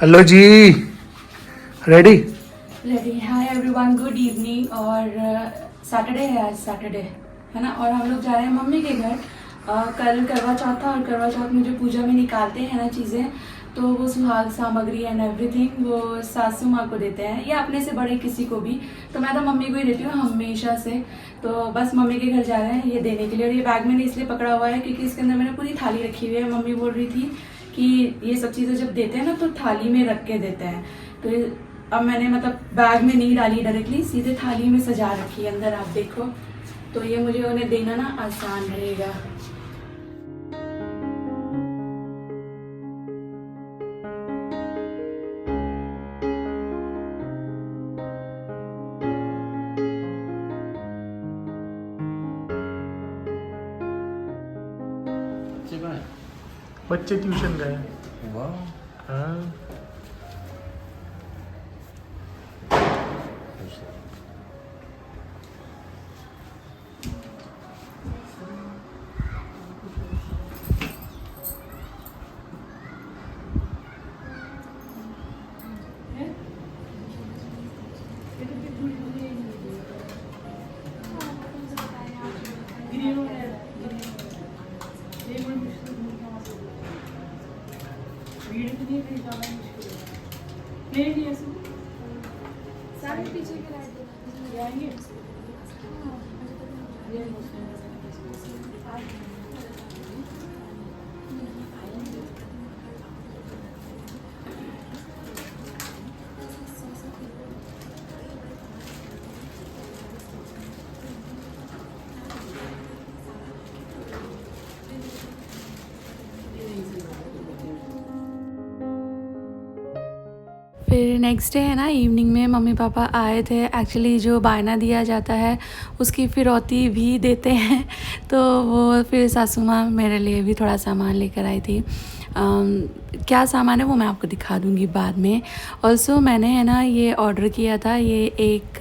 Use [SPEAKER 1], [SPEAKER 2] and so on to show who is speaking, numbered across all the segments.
[SPEAKER 1] Hello ji, ready?
[SPEAKER 2] Ready. Hi everyone, good evening. और Saturday है, आज सैटरडे है ना। और हम लोग जा रहे हैं मम्मी के घर। कल करवा चौथ था और करवा चौथ में जो पूजा में निकालते हैं ना चीज़ें, तो वो सुहाग सामग्री एंड एवरीथिंग वो सासू माँ को देते हैं या अपने से बड़े किसी को भी। तो मैं तो मम्मी को ही देती हूँ हमेशा से। तो बस मम्मी के घर जा रहे हैं ये देने के लिए। और ये बैग मैंने इसलिए पकड़ा हुआ है क्योंकि इसके अंदर मैंने पूरी थाली रखी हुई है। मम्मी बोल रही थी कि ये सब चीज़ें जब देते हैं ना तो थाली में रख के देते हैं। तो अब मैंने मतलब बैग में नहीं डाली डायरेक्टली, सीधे थाली में सजा रखी है अंदर, आप देखो। तो ये मुझे उन्हें देना ना आसान रहेगा।
[SPEAKER 1] बच्चे ट्यूशन गए।
[SPEAKER 3] वाह,
[SPEAKER 1] हाँ,
[SPEAKER 2] फिर नेक्स्ट डे है ना, इवनिंग में मम्मी पापा आए थे। एक्चुअली जो बायना दिया जाता है उसकी फिरौती भी देते हैं। तो वो फिर सासू माँ मेरे लिए भी थोड़ा सामान लेकर आई थी। क्या सामान है वो मैं आपको दिखा दूँगी बाद में। ऑल्सो मैंने है ना ये ऑर्डर किया था, ये एक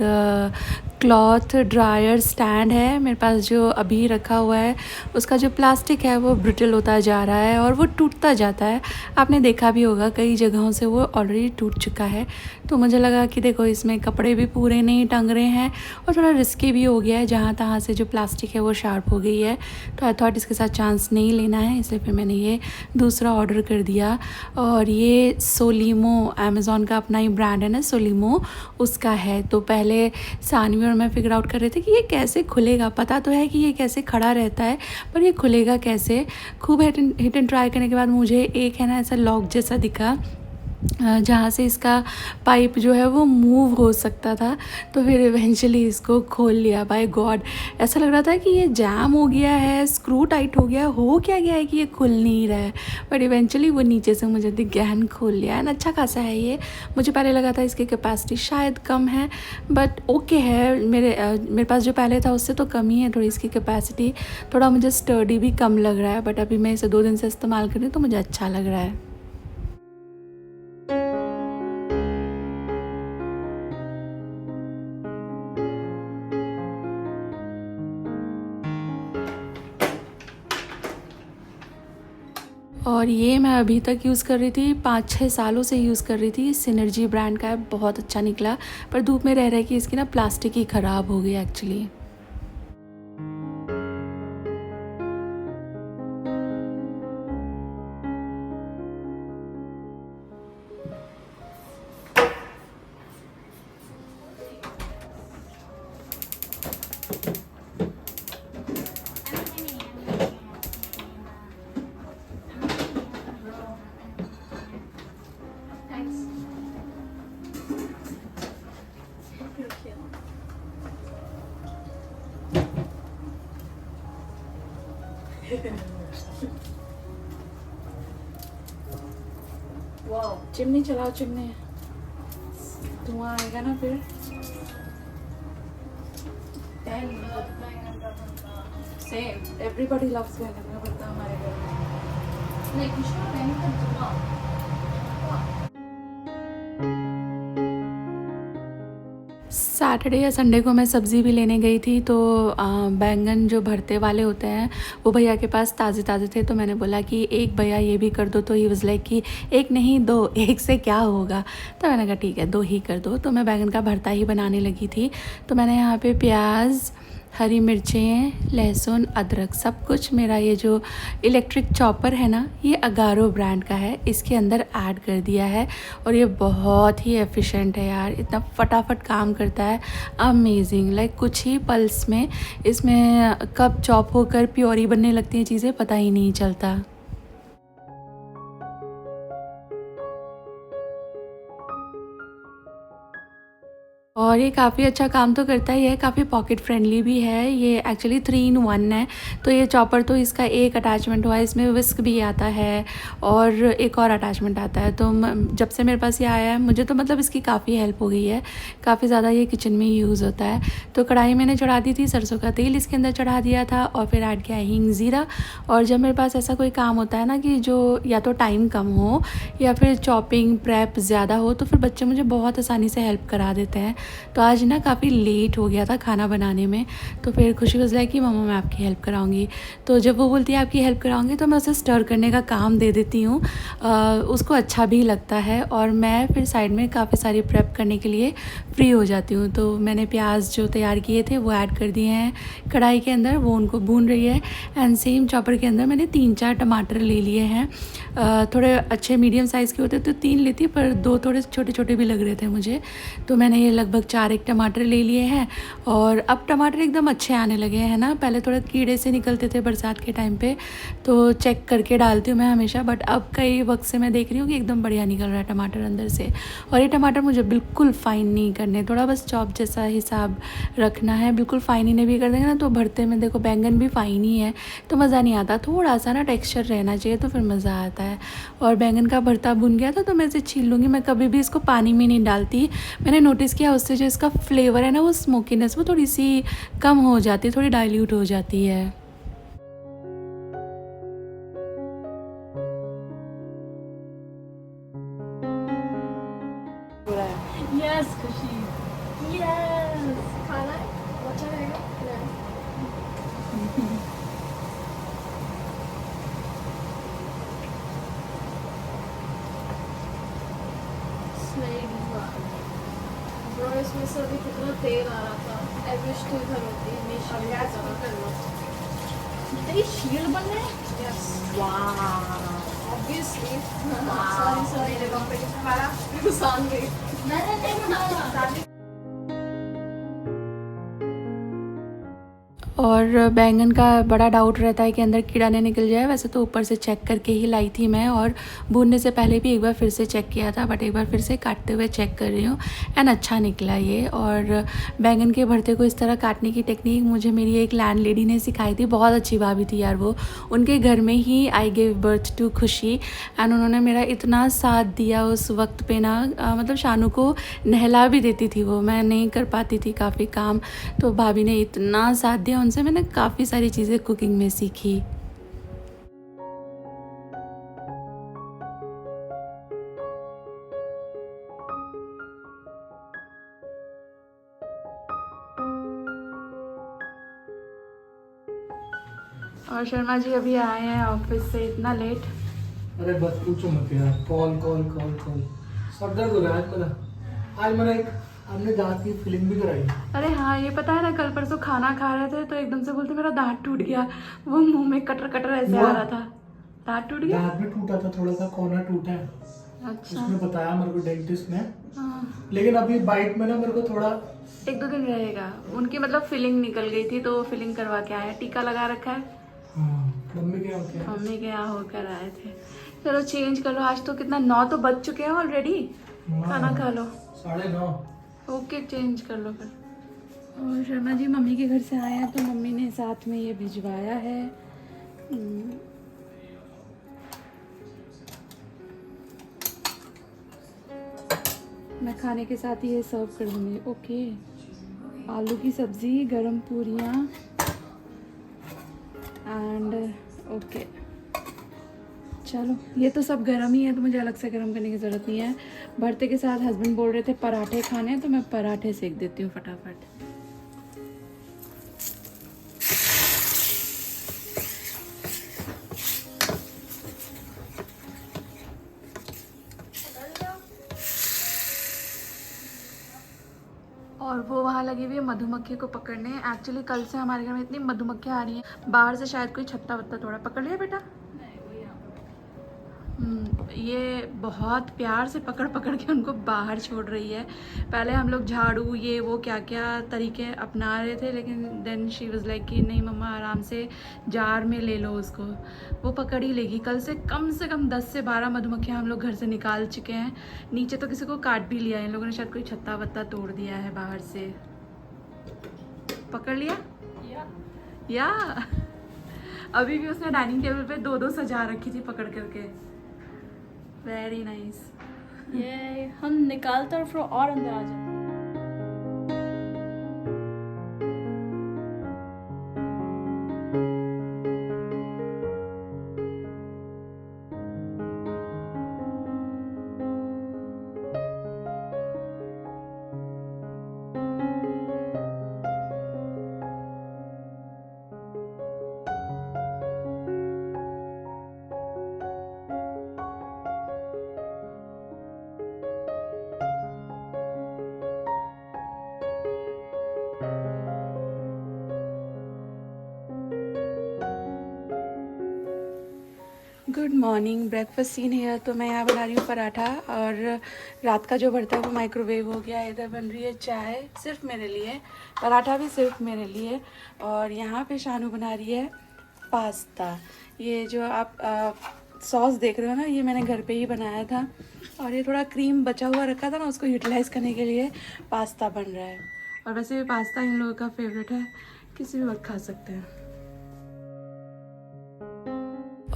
[SPEAKER 2] क्लॉथ ड्रायर स्टैंड है मेरे पास जो अभी रखा हुआ है। उसका जो प्लास्टिक है वो ब्रिटल होता जा रहा है और वो टूटता जाता है। आपने देखा भी होगा कई जगहों से वो ऑलरेडी टूट चुका है। तो मुझे लगा कि देखो इसमें कपड़े भी पूरे नहीं टंग रहे हैं और थोड़ा रिस्की भी हो गया है, जहाँ तहाँ से जो प्लास्टिक है वो शार्प हो गई है। तो आई थॉट इसके साथ चांस नहीं लेना है, इसलिए फिर मैंने ये दूसरा ऑर्डर कर दिया। और ये सोलीमो, अमेज़ॉन का अपना ही ब्रांड है ना सोलीमो, उसका है। तो पहले सानवी और मैं फिगर आउट कर रहे थे कि ये कैसे खुलेगा। पता तो है कि ये कैसे खड़ा रहता है, पर ये खुलेगा कैसे। खूब हिट एंड ट्राई करने के बाद मुझे एक है ना ऐसा लॉक जैसा दिखा, जहाँ से इसका पाइप जो है वो मूव हो सकता था। तो फिर इवेंचुअली इसको खोल लिया। बाय गॉड, ऐसा लग रहा था कि ये जैम हो गया है, स्क्रू टाइट हो गया क्या गया है कि ये खुल नहीं रहा है। बट इवेंचुअली वो नीचे से मुझे दिख गया है, खोल लिया है। अच्छा खासा है ये। मुझे पहले लगा था इसकी कैपेसिटी शायद कम है, बट ओके है। मेरे पास जो पहले था उससे तो कम ही है थोड़ी इसकी कैपेसिटी। थोड़ा मुझे स्टर्डी भी कम लग रहा है, बट अभी मैं इसे 2 दिन से इस्तेमाल कर रही हूँ तो मुझे अच्छा लग रहा है। और ये मैं अभी तक यूज़ कर रही थी, 5-6 सालों से यूज़ कर रही थी। सिनर्जी ब्रांड का है, बहुत अच्छा निकला। पर धूप में रह रहे कि इसकी ना प्लास्टिक ही ख़राब हो गई एक्चुअली। चिमनी चलाओ, चिमनी, धुआं आएगा ना फिर। सेम, एवरीबॉडी लव्स पहनना पड़ता है हमारे घर में। सैटरडे या संडे को मैं सब्ज़ी भी लेने गई थी तो बैंगन जो भरते वाले होते हैं वो भैया के पास ताज़े ताज़े थे। तो मैंने बोला कि एक भैया ये भी कर दो, तो ही वाज लाइक कि एक नहीं दो, एक से क्या होगा। तो मैंने कहा ठीक है 2 ही कर दो। तो मैं बैंगन का भरता ही बनाने लगी थी। तो मैंने यहाँ पे प्याज, हरी मिर्चें, लहसुन, अदरक सब कुछ मेरा ये जो इलेक्ट्रिक चॉपर है ना, ये अगारो ब्रांड का है, इसके अंदर ऐड कर दिया है। और ये बहुत ही एफिशिएंट है यार, इतना फटाफट काम करता है, अमेजिंग। लाइक कुछ ही पल्स में इसमें कब चॉप होकर प्योरी बनने लगती हैं चीज़ें, पता ही नहीं चलता। और ये काफ़ी अच्छा काम तो करता ही है, काफ़ी पॉकेट फ्रेंडली भी है। ये एक्चुअली 3 in 1 है। तो ये चॉपर तो इसका एक अटैचमेंट हुआ है, इसमें विस्क भी आता है और एक और अटैचमेंट आता है। तो जब से मेरे पास ये आया है मुझे तो मतलब इसकी काफ़ी हेल्प हो गई है, काफ़ी ज़्यादा ये किचन में यूज़ होता है। तो कढ़ाई मैंने चढ़ा दी थी, सरसों का तेल इसके अंदर चढ़ा दिया था और फिर ऐड किया हींग, ज़ीरा। और जब मेरे पास ऐसा कोई काम होता है ना कि जो या तो टाइम कम हो या फिर चॉपिंग प्रेप ज़्यादा हो, तो फिर बच्चे मुझे बहुत आसानी से हेल्प करा देते हैं। तो आज ना काफ़ी लेट हो गया था खाना बनाने में, तो फिर खुशी वाज लाइक कि मम्मा मैं आपकी हेल्प कराऊंगी। तो जब वो बोलती है आपकी हेल्प कराऊंगी तो मैं उसे स्टर करने का काम दे देती हूँ, उसको अच्छा भी लगता है और मैं फिर साइड में काफ़ी सारी प्रेप करने के लिए फ्री हो जाती हूँ। तो मैंने प्याज जो तैयार किए थे वो ऐड कर दिए हैं कढ़ाई के अंदर, वो उनको भून रही है। एंड सेम चॉपर के अंदर मैंने 3-4 टमाटर ले लिए हैं, थोड़े अच्छे मीडियम साइज़ के होते तो 3 लेती, पर 2 थोड़े छोटे छोटे भी लग रहे थे मुझे, तो मैंने ये लगभग 4 एक टमाटर ले लिए हैं। और अब टमाटर एकदम अच्छे आने लगे हैं ना, पहले थोड़े कीड़े से निकलते थे बरसात के टाइम पे, तो चेक करके डालती हूँ मैं हमेशा, बट अब कई वक्त से मैं देख रही हूँ कि एकदम बढ़िया निकल रहा है टमाटर अंदर से। और ये टमाटर मुझे बिल्कुल फ़ाइन नहीं करने, थोड़ा बस चॉप जैसा हिसाब रखना है, बिल्कुल फ़ाइन ही नहीं भी कर देंगे ना तो भरते में देखो बैंगन भी फ़ाइन ही है तो मज़ा नहीं आता, थोड़ा सा ना टेक्स्चर रहना चाहिए तो फिर मज़ा आता है। और बैंगन का भरता भुन गया था तो मैं इसे छील लूँगी, मैं कभी भी इसको पानी में नहीं डालती। मैंने नोटिस किया उससे जो इसका फ्लेवर है ना, वो स्मोकीनेस वो थोड़ी सी कम हो जाती है, थोड़ी डाइल्यूट हो जाती है।
[SPEAKER 3] यस खुशी, यस खाना है, अच्छा रहेगा। ब्रो इसमें से अभी कितना तेल आ रहा था, आई विश तू इधर होती, तेरी शील्ड बन रहे हैं। यस ऑब्वियसली, सॉरी मेरे कंपटीशन वाला नुकसान गई, मैंने नहीं बनाया।
[SPEAKER 2] और बैंगन का बड़ा डाउट रहता है कि अंदर कीड़ा नहीं निकल जाए, वैसे तो ऊपर से चेक करके ही लाई थी मैं, और भूनने से पहले भी एक बार फिर से चेक किया था, बट एक बार फिर से काटते हुए चेक कर रही हूँ एंड अच्छा निकला ये। और बैंगन के भरते को इस तरह काटने की टेक्निक मुझे मेरी एक लैंडलेडी ने सिखाई थी, बहुत अच्छी भाभी थी यार वो, उनके घर में ही आई गिव बर्थ टू खुशी एंड उन्होंने मेरा इतना साथ दिया उस वक्त पे ना, मतलब शानू को नहला भी देती थी वो, मैं नहीं कर पाती थी काफ़ी काम, तो भाभी ने इतना साथ दिया, उनसे मैंने काफ़ी सारी चीज़ें कुकिंग में सीखी। और शर्मा जी अभी आए हैं ऑफिस से इतना लेट।
[SPEAKER 1] अरे बस पूछो मत यार, call call call call, sir दर्द हो रहा है आज मेरा। आज मैंने हमने दांत की फिलिंग भी कराई।
[SPEAKER 2] अरे हाँ, ये पता है ना, कल परसों खाना खा रहे थे तो एकदम से बोलते मेरा दांत टूट गया, वो मुंह में कटर कटर ऐसे आ रहा था, दांत टूट गया।
[SPEAKER 1] दांत भी टूटा था, थोड़ा सा कॉर्नर टूटा है।
[SPEAKER 2] अच्छा,
[SPEAKER 1] उसने बताया मेरे को डेंटिस्ट ने,
[SPEAKER 2] हाँ,
[SPEAKER 1] लेकिन अभी बाइट में ना मेरे को थोड़ा
[SPEAKER 2] 1-2 दिन रहेगा। उनकी मतलब फिलिंग निकल गई थी तो फिलिंग करवा के आए, टीका लगा रखा है।
[SPEAKER 1] मम्मी क्या होता है,
[SPEAKER 2] मम्मी के यहाँ होकर आए थे। चलो चेंज कर लो, आज तो कितना 9 तो बज चुके हैं ऑलरेडी, खाना खा लो।
[SPEAKER 1] 9:30।
[SPEAKER 2] ओके चेंज कर लो फिर। और शर्मा जी मम्मी के घर से आए हैं तो मम्मी ने साथ में ये भिजवाया है। मैं खाने के साथ ही ये सर्व कर दूँगी। ओके, आलू की सब्ज़ी, गरम पूरियाँ एंड ओके, चलो ये तो सब गर्म ही है, तो मुझे अलग से गर्म करने की ज़रूरत नहीं है। भरते के साथ हस्बैंड बोल रहे थे पराठे खाने, तो मैं पराठे सेक देती हूँ फटाफट। और वो वहाँ लगी हुई है मधुमक्खी को पकड़ने। एक्चुअली कल से हमारे घर में इतनी मधुमक्खियाँ आ रही हैं, बाहर से शायद कोई छत्ता वत्ता थोड़ा पकड़ लिया बेटा। ये बहुत प्यार से पकड़ पकड़ के उनको बाहर छोड़ रही है। पहले हम लोग झाड़ू ये वो क्या क्या तरीके अपना रहे थे, लेकिन देन शी वाज लाइक कि नहीं मम्मा आराम से जार में ले लो उसको, वो पकड़ ही लेगी। कल से कम 10 से 12 मधुमक्खियाँ हम लोग घर से निकाल चुके हैं। नीचे तो किसी को काट भी लिया है, इन लोगों ने शायद कोई छत्ता वत्ता तोड़ दिया है बाहर से। पकड़ लिया या अभी भी उसने डाइनिंग टेबल पे 2-2 सजा रखी थी पकड़ करके। Very nice.
[SPEAKER 3] ये हम निकालते और फिर और अंदर आ जाते।
[SPEAKER 2] गुड मॉर्निंग, ब्रेकफास्ट सीन है। तो मैं यहाँ बना रही हूँ पराठा, और रात का जो भरता है वो माइक्रोवेव हो गया है। इधर बन रही है चाय सिर्फ मेरे लिए, पराठा भी सिर्फ मेरे लिए, और यहाँ पे शानू बना रही है पास्ता। ये जो आप सॉस देख रहे हो ना, ये मैंने घर पे ही बनाया था, और ये थोड़ा क्रीम बचा हुआ रखा था ना, उसको यूटिलाइज़ करने के लिए पास्ता बन रहा है। और वैसे भी पास्ता इन लोगों का फेवरेट है, किसी भी वक्त खा सकते हैं।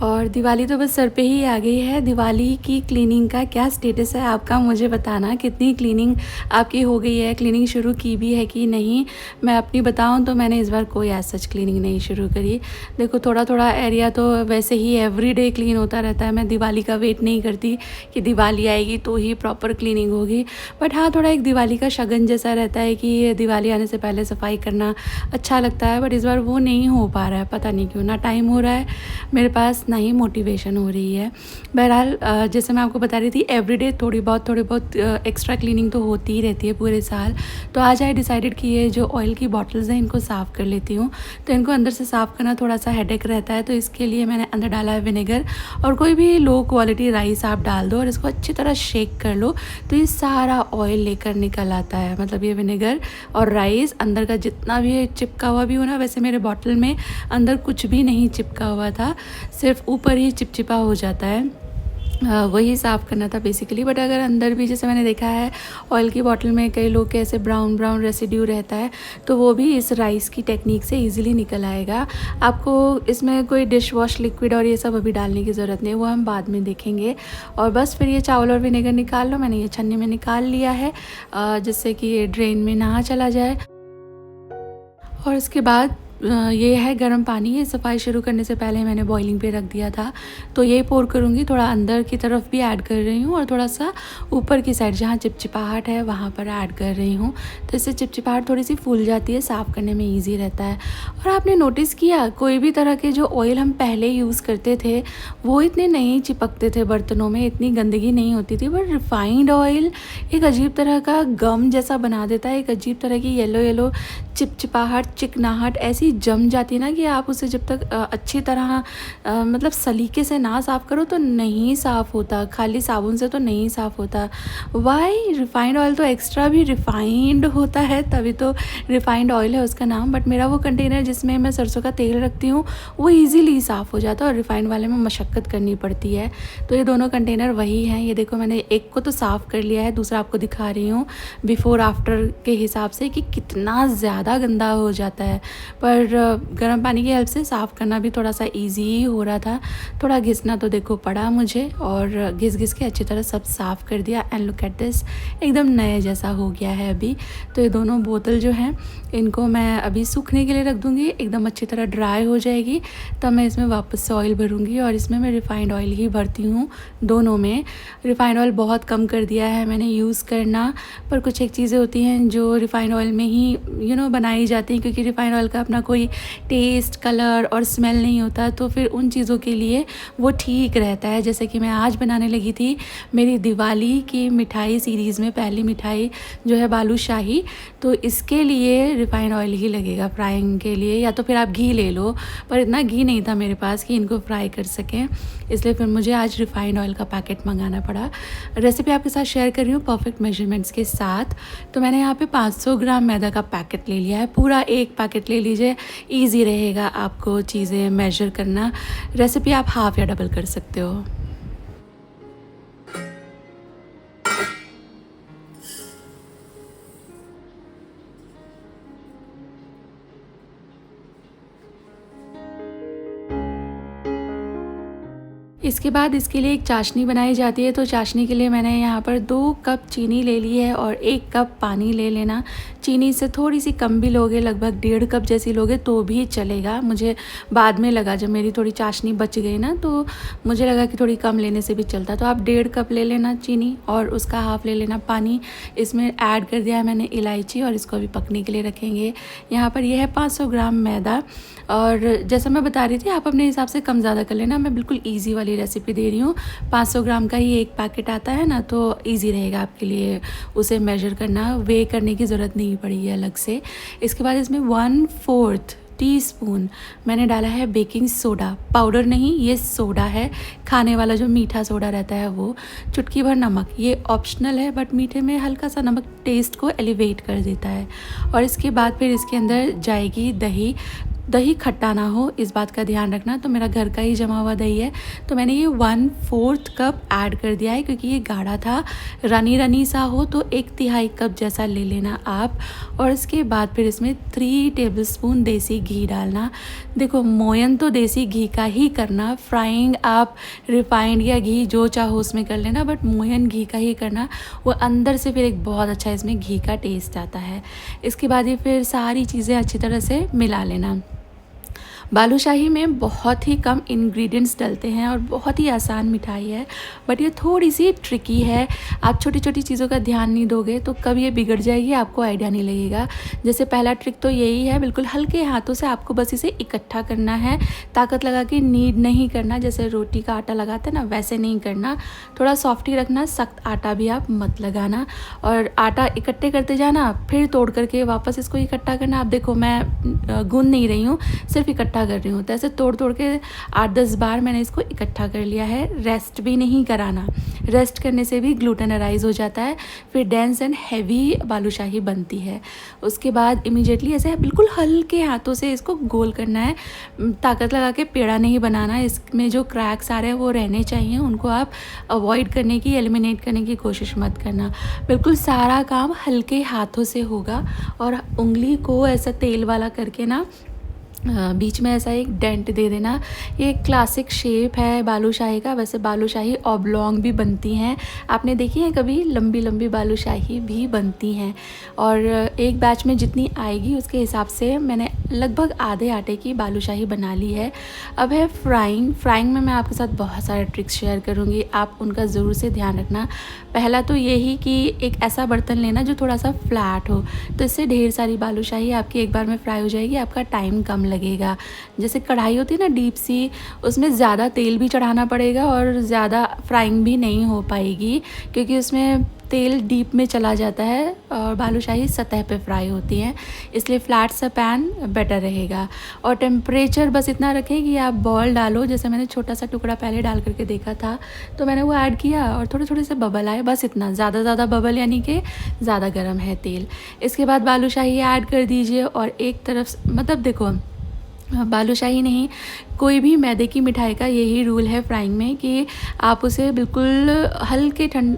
[SPEAKER 2] और दिवाली तो बस सर पे ही आ गई है। दिवाली की क्लीनिंग का क्या स्टेटस है आपका, मुझे बताना। कितनी क्लीनिंग आपकी हो गई है, क्लीनिंग शुरू की भी है कि नहीं। मैं अपनी बताऊं तो मैंने इस बार कोई एज सच क्लीनिंग नहीं शुरू करी। देखो थोड़ा थोड़ा एरिया तो वैसे ही एवरीडे क्लीन होता रहता है। मैं दिवाली का वेट नहीं करती कि दिवाली आएगी तो ही प्रॉपर क्लीनिंग होगी, बट हाँ थोड़ा एक दिवाली का शगन जैसा रहता है कि दिवाली आने से पहले सफाई करना अच्छा लगता है। बट इस बार वो नहीं हो पा रहा है, पता नहीं क्यों। ना टाइम हो रहा है मेरे पास, ना ही मोटिवेशन हो रही है। बहरहाल जैसे मैं आपको बता रही थी, एवरीडे थोड़ी बहुत एक्स्ट्रा क्लीनिंग तो होती ही रहती है पूरे साल। तो आज आई डिसाइडेड कि ये जो ऑयल की बॉटल्स हैं इनको साफ़ कर लेती हूँ। तो इनको अंदर से साफ़ करना थोड़ा सा हेडेक रहता है, तो इसके लिए मैंने अंदर डाला है विनेगर। और कोई भी लो क्वालिटी राइस आप डाल दो और इसको अच्छी तरह शेक कर लो, तो ये सारा ऑयल लेकर निकल आता है। मतलब ये विनेगर और राइस अंदर का जितना भी चिपका हुआ भी हो ना, वैसे मेरे बॉटल में अंदर कुछ भी नहीं चिपका हुआ था, सिर्फ ऊपर ही चिपचिपा हो जाता है, वही साफ़ करना था बेसिकली। बट अगर अंदर भी, जैसे मैंने देखा है ऑयल की बॉटल में कई लोग के ऐसे ब्राउन ब्राउन रेसिड्यू रहता है, तो वो भी इस राइस की टेक्निक से इजीली निकल आएगा। आपको इसमें कोई डिश वॉश लिक्विड और ये सब अभी डालने की ज़रूरत नहीं, वो हम बाद में देखेंगे। और बस फिर ये चावल और विनेगर निकाल लो। मैंने ये छन्नी में निकाल लिया है जिससे कि ये ड्रेन में ना चला जाए। और उसके बाद ये है गर्म पानी। ये सफाई शुरू करने से पहले मैंने बॉइलिंग पे रख दिया था, तो ये पोर करूँगी। थोड़ा अंदर की तरफ भी ऐड कर रही हूँ और थोड़ा सा ऊपर की साइड जहाँ चिपचिपाहट है वहाँ पर ऐड कर रही हूँ, तो इससे चिपचिपाहट थोड़ी सी फूल जाती है, साफ़ करने में ईजी रहता है। और आपने नोटिस किया, कोई भी तरह के जो ऑयल हम पहले यूज़ करते थे वो इतने नहीं चिपकते थे बर्तनों में, इतनी गंदगी नहीं होती थी। बट रिफाइंड ऑयल एक अजीब तरह का गम जैसा बना देता है, एक अजीब तरह की येलो येलो चिपचिपाहट, चिकनाहट ऐसी जम जाती है ना कि आप उसे जब तक अच्छी तरह मतलब सलीके से ना साफ़ करो तो नहीं साफ़ होता, खाली साबुन से तो नहीं साफ़ होता। वाई? रिफाइंड ऑयल तो एक्स्ट्रा भी रिफाइंड होता है, तभी तो रिफाइंड ऑयल है उसका नाम। बट मेरा वो कंटेनर जिसमें मैं सरसों का तेल रखती हूँ वो ईज़िली साफ़ हो जाता है, और रिफाइंड वाले में मशक्क़त करनी पड़ती है। तो ये दोनों कंटेनर वही हैं। ये देखो मैंने एक को तो साफ़ कर लिया है, दूसरा आपको दिखा रही हूँ बिफ़ोर आफ्टर के हिसाब से कि कितना ज़्यादा गंदा हो जाता है। पर और गर्म पानी की हेल्प से साफ़ करना भी थोड़ा सा इजी हो रहा था। थोड़ा घिसना तो देखो पड़ा मुझे, और घिस घिस के अच्छी तरह सब साफ़ कर दिया। एंड लुक एट दिस, एकदम नए जैसा हो गया है अभी। तो ये दोनों बोतल जो हैं इनको मैं अभी सूखने के लिए रख दूँगी, एकदम अच्छी तरह ड्राई हो जाएगी तब मैं इसमें वापस से ऑयल भरूँगी। और इसमें मैं रिफ़ाइंड ऑयल ही भरती हूँ दोनों में। रिफ़ाइंड ऑयल बहुत कम कर दिया है मैंने यूज़ करना, पर कुछ एक चीज़ें होती हैं जो रिफ़ाइंड ऑयल में ही बनाई जाती हैं, क्योंकि रिफ़ाइंड ऑयल का अपना कोई टेस्ट, कलर और स्मेल नहीं होता, तो फिर उन चीज़ों के लिए वो ठीक रहता है। जैसे कि मैं आज बनाने लगी थी मेरी दिवाली की मिठाई सीरीज़ में पहली मिठाई जो है बालूशाही, तो इसके लिए रिफ़ाइंड ऑयल ही लगेगा फ्राइंग के लिए, या तो फिर आप घी ले लो, पर इतना घी नहीं था मेरे पास कि इनको फ्राई कर सकें, इसलिए फिर मुझे आज रिफ़ाइंड ऑयल का पैकेट मंगाना पड़ा। रेसिपी आपके साथ शेयर कर रही हूँ परफेक्ट मेजरमेंट्स के साथ। तो मैंने यहाँ पे 500 ग्राम मैदा का पैकेट ले लिया है, पूरा एक पैकेट ले लीजिए, ईजी रहेगा आपको चीज़ें मेजर करना। रेसिपी आप हाफ़ या डबल कर सकते हो। इसके बाद इसके लिए एक चाशनी बनाई जाती है, तो चाशनी के लिए मैंने यहाँ पर 2 कप चीनी ले ली है और 1 कप पानी ले लेना। चीनी से थोड़ी सी कम भी लोगे, लगभग 1.5 कप जैसी लोगे तो भी चलेगा। मुझे बाद में लगा जब मेरी थोड़ी चाशनी बच गई ना, तो मुझे लगा कि थोड़ी कम लेने से भी चलता। तो आप 1.5 कप ले लेना चीनी और उसका हाफ़ ले लेना पानी। इसमें ऐड कर दिया है मैंने इलायची और इसको भी पकने के लिए रखेंगे। यहाँ पर यह है 500 ग्राम मैदा, और जैसा मैं बता रही थी आप अपने हिसाब से कम ज़्यादा कर लेना। मैं बिल्कुल ईजी वाली रेसिपी दे रही हूँ। 500 ग्राम का ही एक पैकेट आता है ना, तो ईजी रहेगा आपके लिए उसे मेजर करना, वे करने की ज़रूरत नहीं पड़ेगी अलग से। इसके बाद इसमें 1/4 टीस्पून मैंने डाला है बेकिंग सोडा, पाउडर नहीं, ये सोडा है, खाने वाला जो मीठा सोडा रहता है वो। चुटकी भर नमक, ये ऑप्शनल है, बट मीठे में हल्का सा नमक टेस्ट को एलिवेट कर देता है। और इसके बाद फिर इसके अंदर जाएगी दही। दही खट्टा ना हो, इस बात का ध्यान रखना। तो मेरा घर का ही जमा हुआ दही है, तो मैंने ये 1/4 कप ऐड कर दिया है, क्योंकि ये गाढ़ा था। रनी रनी सा हो तो 1/3 कप जैसा ले लेना आप। और इसके बाद फिर इसमें 3 टेबलस्पून देसी घी डालना। देखो मोयन तो देसी घी का ही करना, फ्राइंग आप रिफाइंड या घी जो चाहो उसमें कर लेना, बट मोयन घी का ही करना, वो अंदर से फिर एक बहुत अच्छा इसमें घी का टेस्ट आता है। इसके बाद ये फिर सारी चीज़ें अच्छी तरह से मिला लेना। बालूशाही में बहुत ही कम इंग्रेडिएंट्स डलते हैं और बहुत ही आसान मिठाई है, बट ये थोड़ी सी ट्रिकी है। आप छोटी छोटी चीज़ों का ध्यान नहीं दोगे तो कब ये बिगड़ जाएगी आपको आइडिया नहीं लगेगा। जैसे पहला ट्रिक तो यही है, बिल्कुल हल्के हाथों से आपको बस इसे इकट्ठा करना है, ताकत लगा के नीड नहीं करना। जैसे रोटी का आटा लगाते हैं ना, वैसे नहीं करना, थोड़ा सॉफ्ट ही रखना, सख्त आटा भी आप मत लगाना। और आटा इकट्ठे करते जाना, फिर तोड़ करके वापस इसको इकट्ठा करना। आप देखो मैं गूंद नहीं रही हूँ, सिर्फ इकट्ठा कर रही हूँ। तो ऐसे तोड़ तोड़ के 8-10 बार मैंने इसको इकट्ठा कर लिया है। रेस्ट भी नहीं कराना, रेस्ट करने से भी ग्लूटेनराइज हो जाता है, फिर डेंस एंड हैवी बालूशाही बनती है। उसके बाद इमीडिएटली ऐसे बिल्कुल हल्के हाथों से इसको गोल करना है, ताकत लगा के पेड़ा नहीं बनाना। इसमें जो क्रैक्स आ रहे हैं वो रहने चाहिए, उनको आप अवॉइड करने की, एलिमिनेट करने की कोशिश मत करना। बिल्कुल सारा काम हल्के हाथों से होगा, और उंगली को ऐसा तेल वाला करके ना बीच में ऐसा एक डेंट दे देना। ये क्लासिक शेप है बालूशाही का। वैसे बालूशाही ऑब्लॉन्ग भी बनती हैं, आपने देखी है कभी, लंबी लंबी बालूशाही भी बनती हैं। और एक बैच में जितनी आएगी उसके हिसाब से मैंने लगभग आधे आटे की बालूशाही बना ली है। अब है फ्राइंग में मैं आपके साथ बहुत सारे ट्रिक्स शेयर करूँगी, आप उनका ज़रूर से ध्यान रखना। पहला तो यही कि एक ऐसा बर्तन लेना जो थोड़ा सा फ्लैट हो, तो इससे ढेर सारी बालूशाही आपकी एक बार में फ्राई हो जाएगी, आपका टाइम कम लगेगा। जैसे कढ़ाई होती है ना डीप सी, उसमें ज़्यादा तेल भी चढ़ाना पड़ेगा और ज़्यादा फ्राइंग भी नहीं हो पाएगी, क्योंकि उसमें तेल डीप में चला जाता है और बालूशाही सतह पे फ्राई होती हैं। इसलिए फ्लैट सा पैन बेटर रहेगा। और टेम्परेचर बस इतना रखें कि आप बॉल डालो, जैसे मैंने छोटा सा टुकड़ा पहले डाल करके देखा था, तो मैंने वो ऐड किया और थोड़े थोड़े से बबल आए, बस इतना, ज़्यादा बबल यानी कि ज़्यादा गर्म है तेल। इसके बाद बालूशाही ऐड कर दीजिए और एक तरफ मतलब देखो बालूशाही नहीं, कोई भी मैदे की मिठाई का यही रूल है फ्राइंग में कि आप उसे बिल्कुल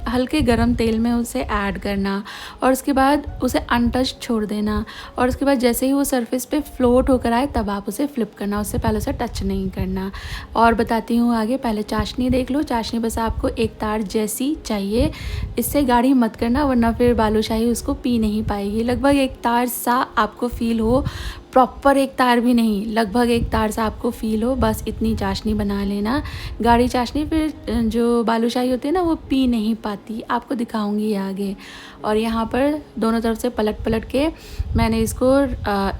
[SPEAKER 2] हल्के गरम तेल में उसे ऐड करना और उसके बाद उसे अनटच छोड़ देना और उसके बाद जैसे ही वो सरफेस पे फ्लोट होकर आए तब आप उसे फ्लिप करना, उससे पहले उसे टच नहीं करना। और बताती हूँ आगे, पहले चाशनी देख लो। चाशनी बस आपको एक तार जैसी चाहिए, इससे गाढ़ी मत करना वरना फिर बालूशाही उसको पी नहीं पाएगी। लगभग एक तार सा आपको फील हो, प्रॉपर एक तार भी नहीं, लगभग एक तार सा आपको फील हो, बस इतनी चाशनी बना लेना। गाढ़ी चाशनी फिर जो बालूशाही होती है ना वो पी नहीं पाती, आपको दिखाऊंगी आगे। और यहाँ पर दोनों तरफ से पलट पलट के मैंने इसको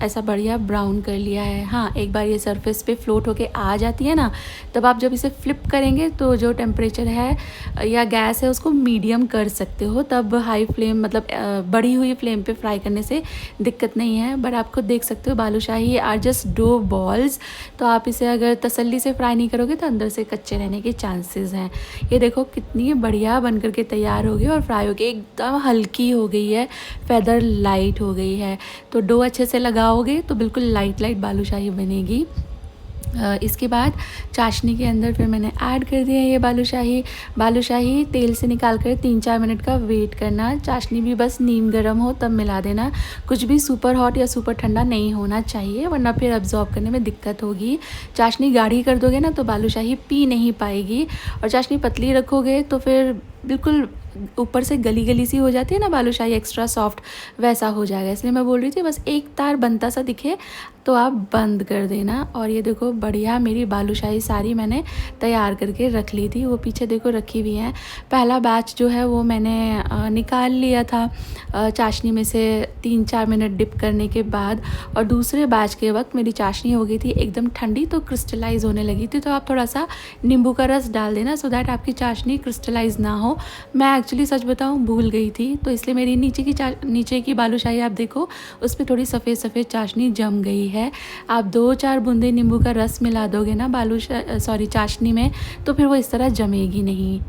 [SPEAKER 2] ऐसा बढ़िया ब्राउन कर लिया है। हाँ, एक बार ये सरफेस पे फ्लोट होके आ जाती है ना, तब आप जब इसे फ्लिप करेंगे तो जो टेम्परेचर है या गैस है उसको मीडियम कर सकते हो, तब हाई फ्लेम मतलब बढ़ी हुई फ्लेम पे फ्राई करने से दिक्कत नहीं है। बट आप खुद देख सकते हो balushahi are just dough balls, तो आप इसे अगर तसल्ली से फ्राई नहीं करोगे तो अंदर से कच्चे रहने के चांसेस हैं। ये देखो कितनी बढ़िया बन करके तैयार हो गई और फ्राई हो गई, एकदम हल्की हो गई है, फेदर लाइट हो गई है। तो डो अच्छे से लगाओगे तो बिल्कुल लाइट लाइट बालूशाही बनेगी। इसके बाद चाशनी के अंदर फिर मैंने ऐड कर दिया ये बालूशाही तेल से निकाल कर 3-4 मिनट का वेट करना। चाशनी भी बस नीम गर्म हो तब मिला देना, कुछ भी सुपर हॉट या सुपर ठंडा नहीं होना चाहिए वरना फिर अब्जॉर्ब करने में दिक्कत होगी। चाशनी गाढ़ी कर दोगे ना तो बालूशाही पी नहीं पाएगी, और चाशनी पतली रखोगे तो फिर बिल्कुल ऊपर से गली गली सी हो जाती है ना बालूशाही, एक्स्ट्रा सॉफ्ट वैसा हो जाएगा। इसलिए मैं बोल रही थी बस एक तार बनता सा दिखे तो आप बंद कर देना। और ये देखो बढ़िया मेरी बालूशाही सारी मैंने तैयार करके रख ली थी, वो पीछे देखो रखी हुई हैं। पहला बैच जो है वो मैंने निकाल लिया था चाशनी में से 3-4 मिनट डिप करने के बाद, और दूसरे बैच के वक्त मेरी चाशनी हो गई थी एकदम ठंडी तो क्रिस्टलाइज होने लगी थी। तो आप थोड़ा सा नींबू का रस डाल देना सो दैट आपकी चाशनी क्रिस्टलाइज ना हो। मैं एक्चुअली सच बताऊं भूल गई थी, तो इसलिए मेरी नीचे की बालूशाही आप देखो उस पर थोड़ी सफ़ेद सफ़ेद चाशनी जम गई है। आप 2-4 बूंदे नींबू का रस मिला दोगे ना चाशनी में, तो फिर वो इस तरह जमेगी नहीं।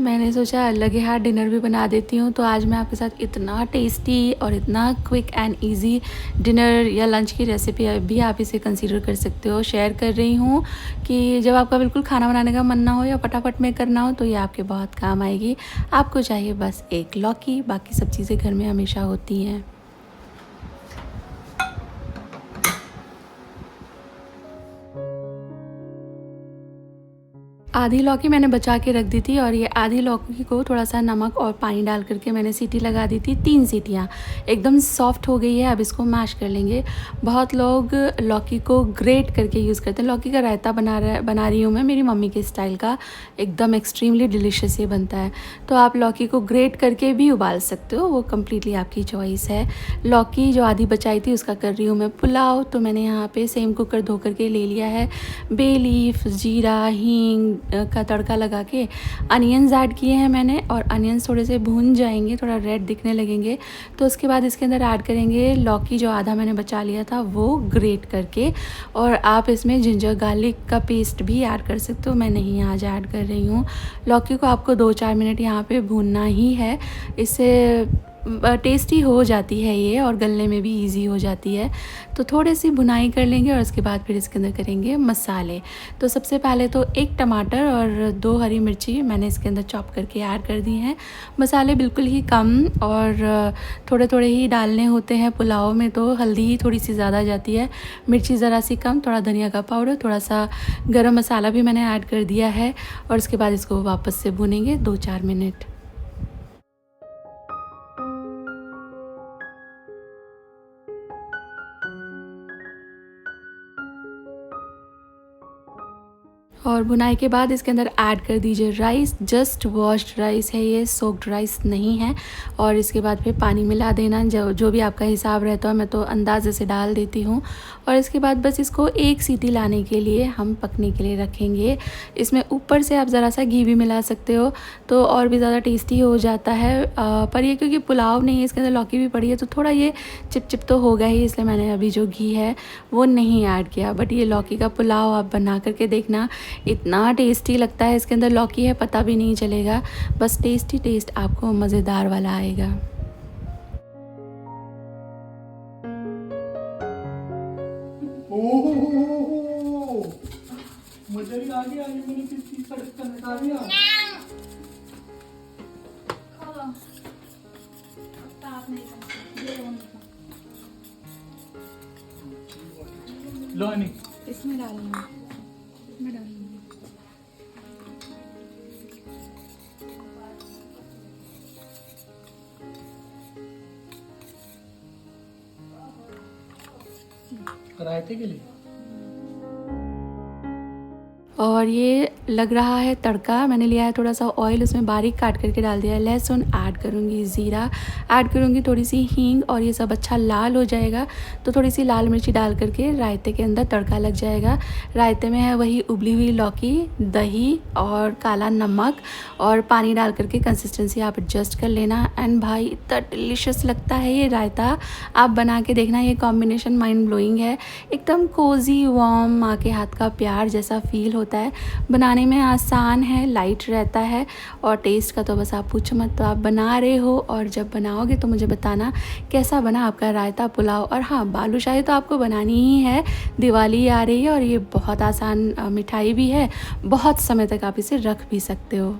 [SPEAKER 2] मैंने सोचा लगे हाथ डिनर भी बना देती हूँ, तो आज मैं आपके साथ इतना टेस्टी और इतना क्विक एंड इजी डिनर या लंच की रेसिपी भी आप इसे कंसीडर कर सकते हो शेयर कर रही हूँ कि जब आपका बिल्कुल खाना बनाने का मन ना हो या फटाफट में करना हो तो ये आपके बहुत काम आएगी। आपको चाहिए बस एक लौकी, बाकी सब चीज़ें घर में हमेशा होती हैं। आधी लौकी मैंने बचा के रख दी थी, और ये आधी लौकी को थोड़ा सा नमक और पानी डाल करके मैंने सीटी लगा दी थी, 3 सीटियाँ, एकदम सॉफ्ट हो गई है। अब इसको मैश कर लेंगे। बहुत लोग लौकी को ग्रेट करके यूज़ करते हैं। लौकी का रायता बना रही हूँ मैं मेरी मम्मी के स्टाइल का, एकदम एक्सट्रीमली डिलीशियस ये बनता है। तो आप लौकी को ग्रेट करके भी उबाल सकते हो, वो कम्प्लीटली आपकी चॉइस है। लौकी जो आधी बचाई थी उसका कर रही हूँ मैं पुलाव। तो मैंने यहाँ पर सेम कुकर धो करके ले लिया है, बे लीफ, जीरा, हींग का तड़का लगा के अनियंस ऐड किए हैं मैंने, और अनियंस थोड़े से भून जाएंगे, थोड़ा रेड दिखने लगेंगे तो उसके बाद इसके अंदर ऐड करेंगे लौकी जो आधा मैंने बचा लिया था वो ग्रेट करके। और आप इसमें जिंजर गार्लिक का पेस्ट भी ऐड कर सकते हो, मैं नहीं आज ऐड कर रही हूँ। लौकी को आपको 2-4 मिनट यहाँ पे भूनना ही है, इससे टेस्टी हो जाती है ये और गलने में भी इजी हो जाती है। तो थोड़ी सी भुनाई कर लेंगे और उसके बाद फिर इसके अंदर करेंगे मसाले। तो सबसे पहले तो 1 टमाटर और 2 हरी मिर्ची मैंने इसके अंदर चॉप करके ऐड कर दी हैं। मसाले बिल्कुल ही कम और थोड़े थोड़े ही डालने होते हैं पुलाव में, तो हल्दी ही थोड़ी सी ज़्यादा जाती है, मिर्ची ज़रा सी कम, थोड़ा धनिया का पाउडर, थोड़ा सा गरम मसाला भी मैंने ऐड कर दिया है। और उसके बाद इसको वापस से भुनेंगे 2-4 मिनट। और भुनाई के बाद इसके अंदर ऐड कर दीजिए राइस, जस्ट वॉश्ड राइस है ये, सोक्ड राइस नहीं है। और इसके बाद फिर पानी मिला देना, जो भी आपका हिसाब रहता है, मैं तो अंदाज़े से डाल देती हूँ। और इसके बाद बस इसको 1 सीटी लाने के लिए हम पकने के लिए रखेंगे। इसमें ऊपर से आप ज़रा सा घी भी मिला सकते हो तो और भी ज़्यादा टेस्टी हो जाता है। पर ये क्योंकि पुलाव नहीं है, इसके अंदर लौकी भी पड़ी है तो थोड़ा ये चिपचिप तो होगा ही, इसलिए मैंने अभी जो घी है वो नहीं ऐड किया। बट ये लौकी का पुलाव आप बना करके देखना, इतना टेस्टी लगता है। इसके अंदर लौकी है पता भी नहीं चलेगा, बस टेस्टी टेस्ट आपको मज़ेदार वाला आएगा।
[SPEAKER 1] ओह, मजा ही आ गया, ये मैंने किस चीज का ढक्कन हटा दिया।
[SPEAKER 3] खा लो। अब आप नहीं खा सकते, ये वो नहीं खा।
[SPEAKER 1] लो अनी,
[SPEAKER 2] इसमें डालूंगी, इसमें डालूंगी।
[SPEAKER 1] रायते के लिए
[SPEAKER 2] और ये लग रहा है तड़का। मैंने लिया है थोड़ा सा ऑयल, उसमें बारीक काट करके डाल दिया है लहसुन, ऐड करूँगी ज़ीरा, ऐड करूँगी थोड़ी सी हींग, और ये सब अच्छा लाल हो जाएगा तो थोड़ी सी लाल मिर्ची डाल करके रायते के अंदर तड़का लग जाएगा। रायते में है वही उबली हुई लौकी, दही और काला नमक, और पानी डाल करके कंसिस्टेंसी आप एडजस्ट कर लेना। एंड भाई इतना डिलीशियस लगता है ये रायता, आप बना के देखना। ये कॉम्बिनेशन माइंड ब्लोइंग है, एकदम कोजी वार्म माँ के हाथ का प्यार जैसा फील होता है। बनाने में आसान है, लाइट रहता है, और टेस्ट का तो बस आप पूछो मत। तो आप बना रहे हो और जब बनाओगे तो मुझे बताना कैसा बना आपका रायता पुलाव। और हाँ, बालूशाही तो आपको बनानी ही है, दिवाली आ रही है और ये बहुत आसान मिठाई भी है, बहुत समय तक आप इसे रख भी सकते हो।